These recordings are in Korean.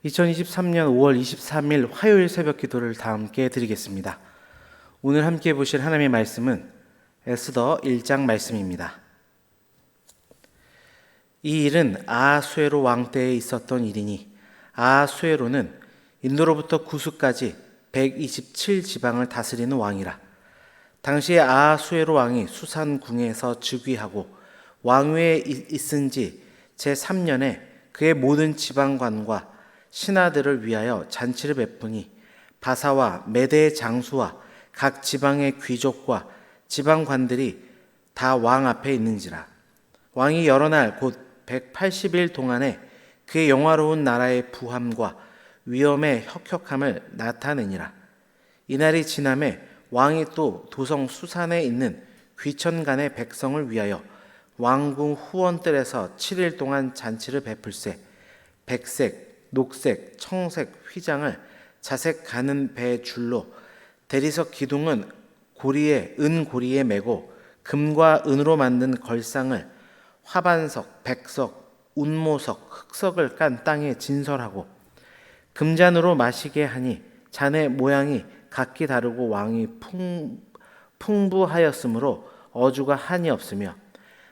2023년 5월 23일 화요일 새벽 기도를 다 함께 드리겠습니다. 오늘 함께 보실 하나님의 말씀은 에스더 1장 말씀입니다. 이 일은 아하수에로 왕 때에 있었던 일이니 아하수에로는 인도로부터 구스까지 127지방을 다스리는 왕이라. 당시에 아하수에로 왕이 수산궁에서 즉위하고 왕위에 있은 지 제3년에 그의 모든 지방관과 신하들을 위하여 잔치를 베푸니 바사와 메대의 장수와 각 지방의 귀족과 지방관들이 다 왕 앞에 있는지라. 왕이 여러 날 곧 180일 동안에 그의 영화로운 나라의 부함과 위엄의 혁혁함을 나타내니라. 이날이 지남에 왕이 또 도성 수산에 있는 귀천간의 백성을 위하여 왕궁 후원뜰에서 7일 동안 잔치를 베풀세 백색, 녹색, 청색 휘장을 자색 가는 배 줄로 대리석 기둥은 은 고리에 메고 금과 은으로 만든 걸상을 화반석, 백석, 운모석, 흑석을 깐 땅에 진설하고 금잔으로 마시게 하니 잔의 모양이 각기 다르고 왕이 풍부하였으므로 어주가 한이 없으며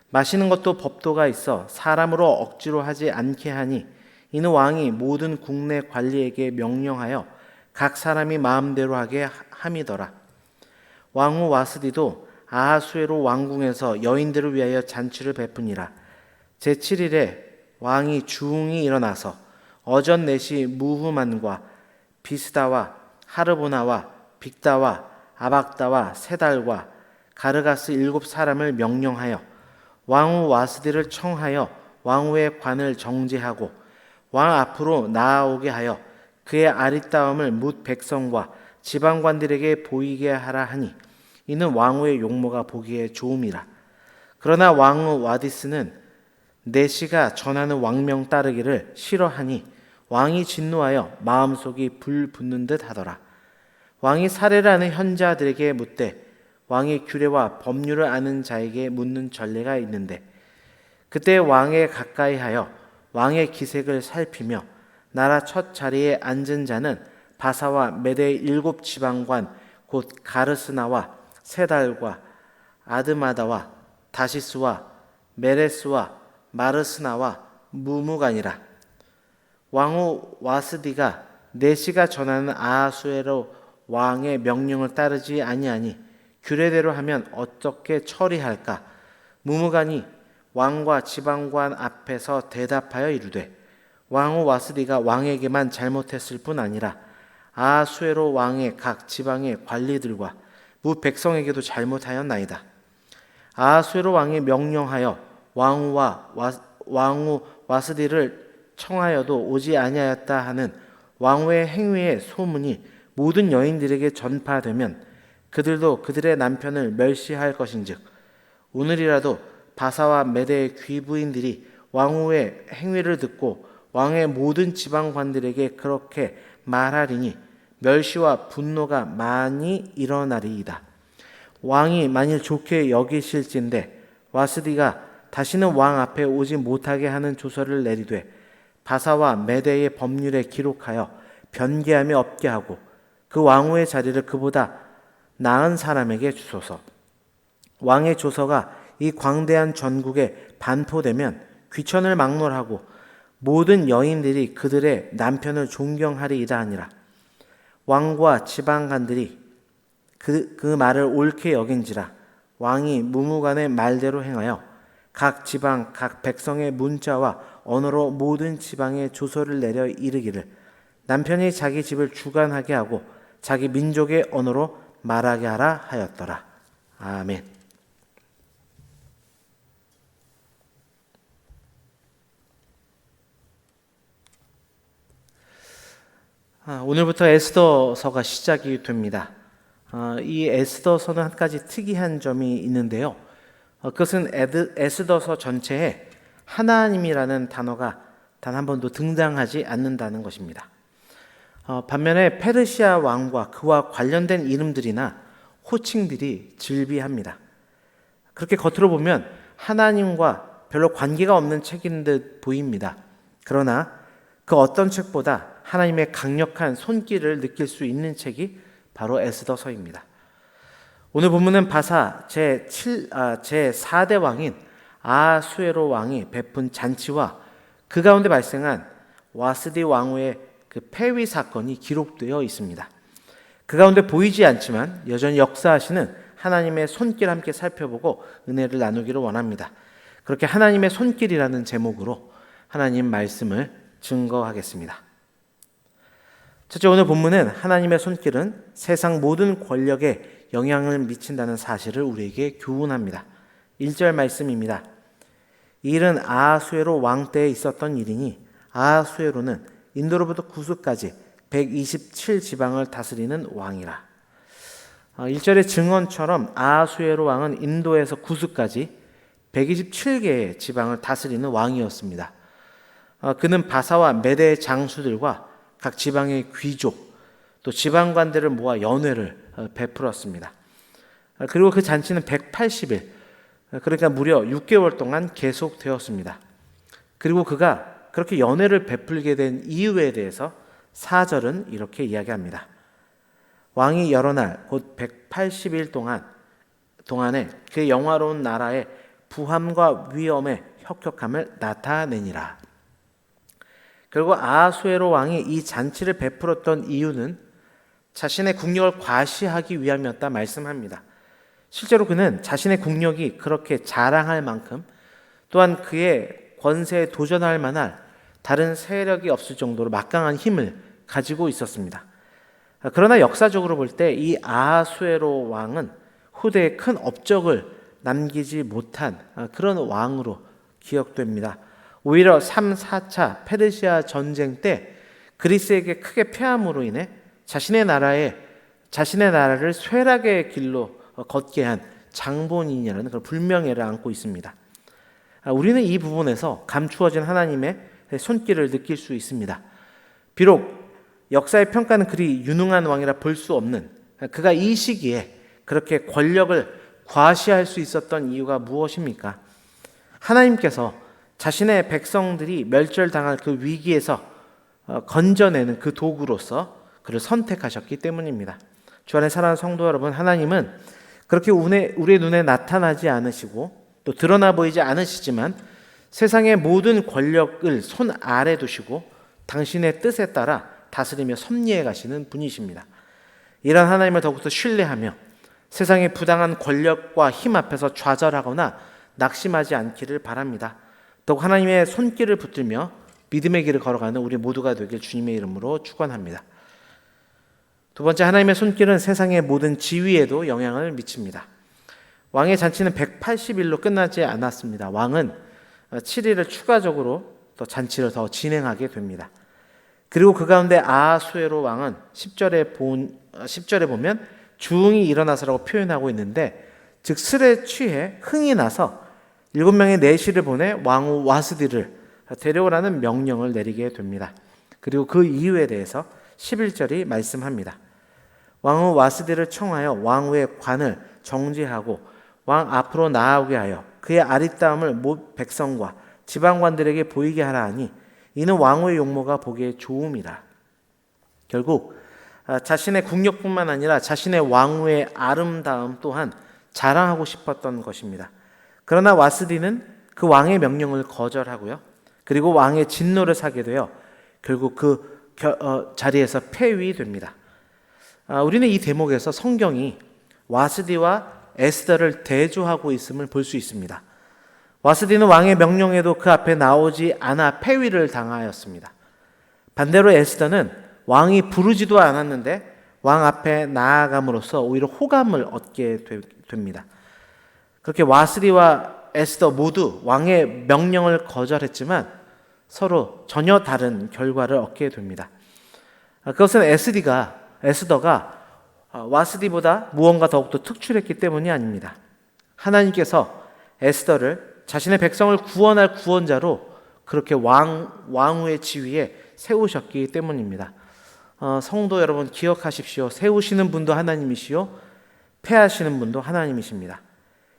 마시는 것도 법도가 있어 사람으로 억지로 하지 않게 하니 이는 왕이 모든 국내 관리에게 명령하여 각 사람이 마음대로 하게 함이더라. 왕후 와스디도 아하수에로 왕궁에서 여인들을 위하여 잔치를 베푸니라. 제7일에 왕이 중이 일어나서 어전 넷이 무후만과 비스다와 하르보나와 빅다와 아박다와 세달과 가르가스 7사람을 명령하여 왕후 와스디를 청하여 왕후의 관을 정제하고 왕 앞으로 나아오게 하여 그의 아리따움을 뭇 백성과 지방관들에게 보이게 하라 하니 이는 왕후의 용모가 보기에 좋음이라. 그러나 왕후 와디스는 내시가 전하는 왕명 따르기를 싫어하니 왕이 진노하여 마음속이 불 붙는 듯 하더라. 왕이 사례를 아는 현자들에게 묻되 왕의 규례와 법률을 아는 자에게 묻는 전례가 있는데 그때 왕에 가까이 하여 왕의 기색을 살피며 나라 첫 자리에 앉은 자는 바사와 메대의 7지방관 곧 가르스나와 세달과 아드마다와 다시스와 메레스와 마르스나와 무무간이라. 왕후 와스디가 내시가 전하는 아하수에로 왕의 명령을 따르지 아니하니 규례대로 하면 어떻게 처리할까? 무무간이 왕과 지방관 앞에서 대답하여 이르되 왕후 와스디가 왕에게만 잘못했을 뿐 아니라 아하수에로 왕의 각 지방의 관리들과 무 백성에게도 잘못하였나이다. 아하수에로 왕이 명령하여 왕후 와스디를 청하여도 오지 아니하였다 하는 왕후의 행위의 소문이 모든 여인들에게 전파되면 그들도 그들의 남편을 멸시할 것인즉 오늘이라도 바사와 메대의 귀부인들이 왕후의 행위를 듣고 왕의 모든 지방관들에게 그렇게 말하리니 멸시와 분노가 많이 일어나리이다. 왕이 만일 좋게 여기실진데 와스디가 다시는 왕 앞에 오지 못하게 하는 조서를 내리되 바사와 메대의 법률에 기록하여 변개함이 없게 하고 그 왕후의 자리를 그보다 나은 사람에게 주소서. 왕의 조서가 이 광대한 전국에 반포되면 귀천을 막론하고 모든 여인들이 그들의 남편을 존경하리이다 하니라. 왕과 지방관들이 그 말을 옳게 여긴지라. 왕이 무무간의 말대로 행하여 각 지방 각 백성의 문자와 언어로 모든 지방에 조서를 내려 이르기를 남편이 자기 집을 주관하게 하고 자기 민족의 언어로 말하게 하라 하였더라. 아멘. 오늘부터 에스더서가 시작이 됩니다. 이 에스더서는 한 가지 특이한 점이 있는데요. 그것은 에스더서 전체에 하나님이라는 단어가 단 한 번도 등장하지 않는다는 것입니다. 반면에 페르시아 왕과 그와 관련된 이름들이나 호칭들이 즐비합니다. 그렇게 겉으로 보면 하나님과 별로 관계가 없는 책인 듯 보입니다. 그러나 그 어떤 책보다 하나님의 강력한 손길을 느낄 수 있는 책이 바로 에스더서입니다. 오늘 본문은 바사 제4대 왕인 아하수에로 왕이 베푼 잔치와 그 가운데 발생한 와스디 왕후의 그 폐위 사건이 기록되어 있습니다. 그 가운데 보이지 않지만 여전히 역사하시는 하나님의 손길 함께 살펴보고 은혜를 나누기를 원합니다. 그렇게 하나님의 손길이라는 제목으로 하나님 말씀을 증거하겠습니다. 첫째, 오늘 본문은 하나님의 손길은 세상 모든 권력에 영향을 미친다는 사실을 우리에게 교훈합니다. 1절 말씀입니다. 이 일은 아하수에로 왕 때에 있었던 일이니 아하수에로는 인도로부터 구스까지 127지방을 다스리는 왕이라. 1절의 증언처럼 아하수에로 왕은 인도에서 구스까지 127개의 지방을 다스리는 왕이었습니다. 그는 바사와 메대의 장수들과 각 지방의 귀족, 또 지방관들을 모아 연회를 베풀었습니다. 그리고 그 잔치는 180일, 그러니까 무려 6개월 동안 계속되었습니다. 그리고 그가 그렇게 연회를 베풀게 된 이유에 대해서 4절은 이렇게 이야기합니다. 왕이 여러 날 곧 180일 동안에 그 영화로운 나라의 부함과 위엄의 혁혁함을 나타내니라. 결국 아하수에로 왕이 이 잔치를 베풀었던 이유는 자신의 국력을 과시하기 위함이었다 말씀합니다. 실제로 그는 자신의 국력이 그렇게 자랑할 만큼 또한 그의 권세에 도전할 만한 다른 세력이 없을 정도로 막강한 힘을 가지고 있었습니다. 그러나 역사적으로 볼 때 이 아하수에로 왕은 후대에 큰 업적을 남기지 못한 그런 왕으로 기억됩니다. 오히려 3, 4차 페르시아 전쟁 때 그리스에게 크게 패함으로 인해 자신의 나라를 쇠락의 길로 걷게 한 장본인이라는 그런 불명예를 안고 있습니다. 우리는 이 부분에서 감추어진 하나님의 손길을 느낄 수 있습니다. 비록 역사의 평가는 그리 유능한 왕이라 볼 수 없는 그가 이 시기에 그렇게 권력을 과시할 수 있었던 이유가 무엇입니까? 하나님께서 자신의 백성들이 멸절당할 그 위기에서 건져내는 그 도구로서 그를 선택하셨기 때문입니다. 주 안에 사랑하는 성도 여러분, 하나님은 그렇게 우리의 눈에 나타나지 않으시고 또 드러나 보이지 않으시지만 세상의 모든 권력을 손 아래 두시고 당신의 뜻에 따라 다스리며 섭리해 가시는 분이십니다. 이런 하나님을 더욱더 신뢰하며 세상의 부당한 권력과 힘 앞에서 좌절하거나 낙심하지 않기를 바랍니다. 더욱 하나님의 손길을 붙들며 믿음의 길을 걸어가는 우리 모두가 되길 주님의 이름으로 축원합니다. 두 번째, 하나님의 손길은 세상의 모든 지위에도 영향을 미칩니다. 왕의 잔치는 180일로 끝나지 않았습니다. 왕은 7일을 추가적으로 또 잔치를 더 진행하게 됩니다. 그리고 그 가운데 아하수에로 왕은 10절에 보면 주웅이 일어나서라고 표현하고 있는데, 즉 술에 취해 흥이 나서 7명의 내시를 보내 왕후 와스디를 데려오라는 명령을 내리게 됩니다. 그리고 그 이유에 대해서 11절이 말씀합니다. 왕후 와스디를 청하여 왕후의 관을 정지하고 왕 앞으로 나아오게 하여 그의 아리따움을 못 백성과 지방관들에게 보이게 하라 하니 이는 왕후의 용모가 보기에 좋음이라. 결국 자신의 국력뿐만 아니라 자신의 왕후의 아름다움 또한 자랑하고 싶었던 것입니다. 그러나 와스디는 그 왕의 명령을 거절하고요. 그리고 왕의 진노를 사게 되어 결국 그 자리에서 폐위됩니다. 우리는 이 대목에서 성경이 와스디와 에스더를 대조하고 있음을 볼 수 있습니다. 와스디는 왕의 명령에도 그 앞에 나오지 않아 폐위를 당하였습니다. 반대로 에스더는 왕이 부르지도 않았는데 왕 앞에 나아감으로써 오히려 호감을 얻게 됩니다. 그렇게 와스디와 에스더 모두 왕의 명령을 거절했지만 서로 전혀 다른 결과를 얻게 됩니다. 그것은 에스더가 와스디보다 무언가 더욱더 특출했기 때문이 아닙니다. 하나님께서 에스더를 자신의 백성을 구원할 구원자로 그렇게 왕후의 지위에 세우셨기 때문입니다. 성도 여러분, 기억하십시오. 세우시는 분도 하나님이시요 폐하시는 분도 하나님이십니다.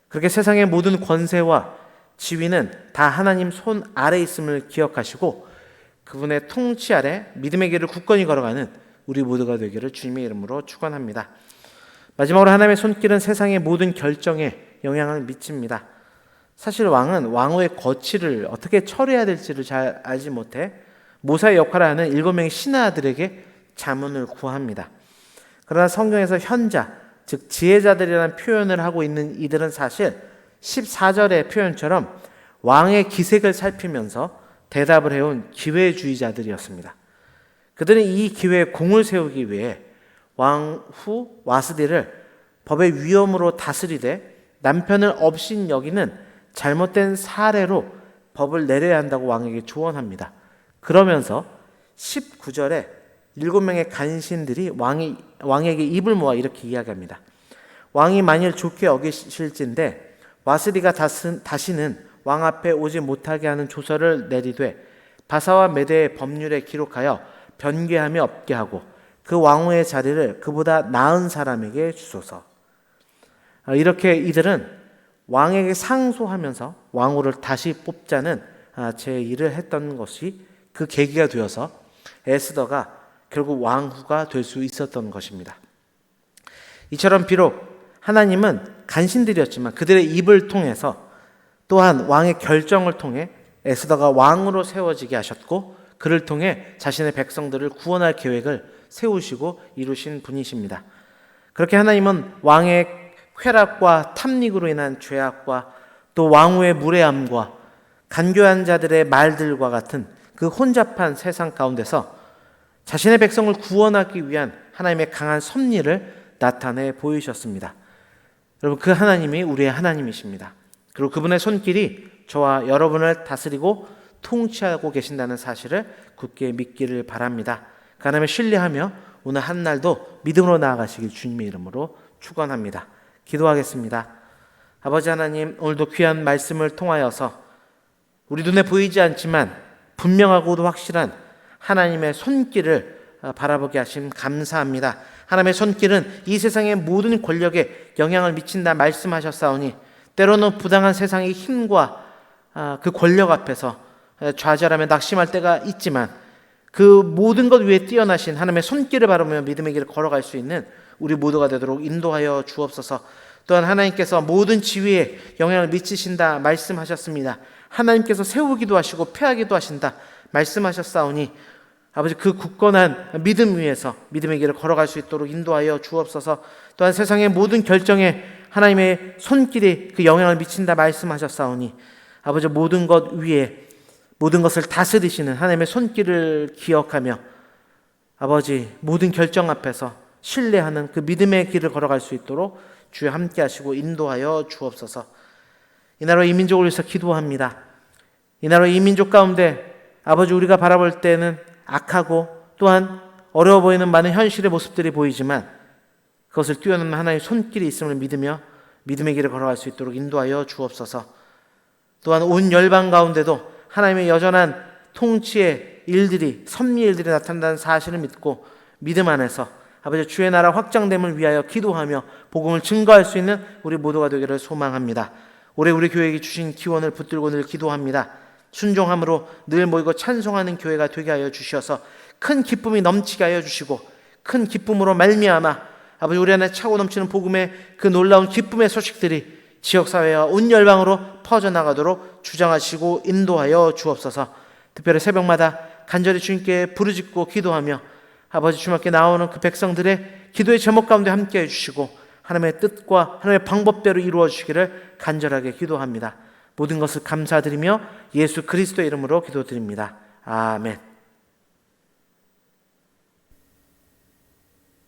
그렇게 세상의 모든 권세와 지위는 다 하나님 손 아래 있음을 기억하시고 그분의 통치 아래 믿음의 길을 굳건히 걸어가는 우리 모두가 되기를 주님의 이름으로 축원합니다. 마지막으로 하나님의 손길은 세상의 모든 결정에 영향을 미칩니다. 사실 왕은 왕후의 거취를 어떻게 처리해야 될지를 잘 알지 못해 모사의 역할을 하는 7명의 신하들에게 자문을 구합니다. 그러나 성경에서 현자, 즉 지혜자들이라는 표현을 하고 있는 이들은 사실 14절의 표현처럼 왕의 기색을 살피면서 대답을 해온 기회주의자들이었습니다. 그들은 이 기회에 공을 세우기 위해 왕후 와스디를 법의 위엄으로 다스리되 남편을 업신 여기는 잘못된 사례로 법을 내려야 한다고 왕에게 조언합니다. 그러면서 19절에 7명의 간신들이 왕에게 입을 모아 이렇게 이야기합니다. 왕이 만일 좋게 여기실진데 와스디가 다시는 왕 앞에 오지 못하게 하는 조서를 내리되 바사와 메대의 법률에 기록하여 변개함이 없게 하고 그 왕후의 자리를 그보다 나은 사람에게 주소서. 이렇게 이들은 왕에게 상소하면서 왕후를 다시 뽑자는 제 일을 했던 것이 그 계기가 되어서 에스더가 결국 왕후가 될 수 있었던 것입니다. 이처럼 비록 하나님은 간신들이었지만 그들의 입을 통해서 또한 왕의 결정을 통해 에스더가 왕으로 세워지게 하셨고 그를 통해 자신의 백성들을 구원할 계획을 세우시고 이루신 분이십니다. 그렇게 하나님은 왕의 쾌락과 탐닉으로 인한 죄악과 또 왕후의 무례함과 간교한 자들의 말들과 같은 그 혼잡한 세상 가운데서 자신의 백성을 구원하기 위한 하나님의 강한 섭리를 나타내 보이셨습니다. 여러분, 그 하나님이 우리의 하나님이십니다. 그리고 그분의 손길이 저와 여러분을 다스리고 통치하고 계신다는 사실을 굳게 믿기를 바랍니다. 그 하나님을 신뢰하며 오늘 한 날도 믿음으로 나아가시길 주님의 이름으로 축원합니다. 기도하겠습니다. 아버지 하나님, 오늘도 귀한 말씀을 통하여서 우리 눈에 보이지 않지만 분명하고도 확실한 하나님의 손길을 바라보게 하심 감사합니다. 하나님의 손길은 이 세상의 모든 권력에 영향을 미친다 말씀하셨사오니 때로는 부당한 세상의 힘과 그 권력 앞에서 좌절하며 낙심할 때가 있지만 그 모든 것 위에 뛰어나신 하나님의 손길을 바라보며 믿음의 길을 걸어갈 수 있는 우리 모두가 되도록 인도하여 주옵소서. 또한 하나님께서 모든 지위에 영향을 미치신다 말씀하셨습니다. 하나님께서 세우기도 하시고 폐하기도 하신다 말씀하셨사오니 아버지, 그 굳건한 믿음 위에서 믿음의 길을 걸어갈 수 있도록 인도하여 주옵소서. 또한 세상의 모든 결정에 하나님의 손길이 그 영향을 미친다 말씀하셨사오니 아버지, 모든 것 위에 모든 것을 다스리시는 하나님의 손길을 기억하며 아버지, 모든 결정 앞에서 신뢰하는 그 믿음의 길을 걸어갈 수 있도록 주여 함께 하시고 인도하여 주옵소서. 이 나라 이 민족을 위해서 기도합니다. 이 나라 이 민족 가운데 아버지, 우리가 바라볼 때는 악하고 또한 어려워 보이는 많은 현실의 모습들이 보이지만 그것을 뛰어넘는 하나님의 손길이 있음을 믿으며 믿음의 길을 걸어갈 수 있도록 인도하여 주옵소서. 또한 온 열방 가운데도 하나님의 여전한 통치의 일들이, 섭리의 일들이 나타난다는 사실을 믿고 믿음 안에서 아버지, 주의 나라 확장됨을 위하여 기도하며 복음을 증거할 수 있는 우리 모두가 되기를 소망합니다. 올해 우리 교회에게 주신 기원을 붙들고 늘 기도합니다. 순종함으로 늘 모이고 찬송하는 교회가 되게 하여 주셔서 큰 기쁨이 넘치게 하여 주시고 큰 기쁨으로 말미암아 아버지, 우리 안에 차고 넘치는 복음의 그 놀라운 기쁨의 소식들이 지역사회와 온 열방으로 퍼져나가도록 주장하시고 인도하여 주옵소서. 특별히 새벽마다 간절히 주님께 부르짖고 기도하며 아버지, 주님께 나오는 그 백성들의 기도의 제목 가운데 함께 해주시고 하나님의 뜻과 하나님의 방법대로 이루어 주시기를 간절하게 기도합니다. 모든 것을 감사드리며 예수 그리스도의 이름으로 기도드립니다. 아멘.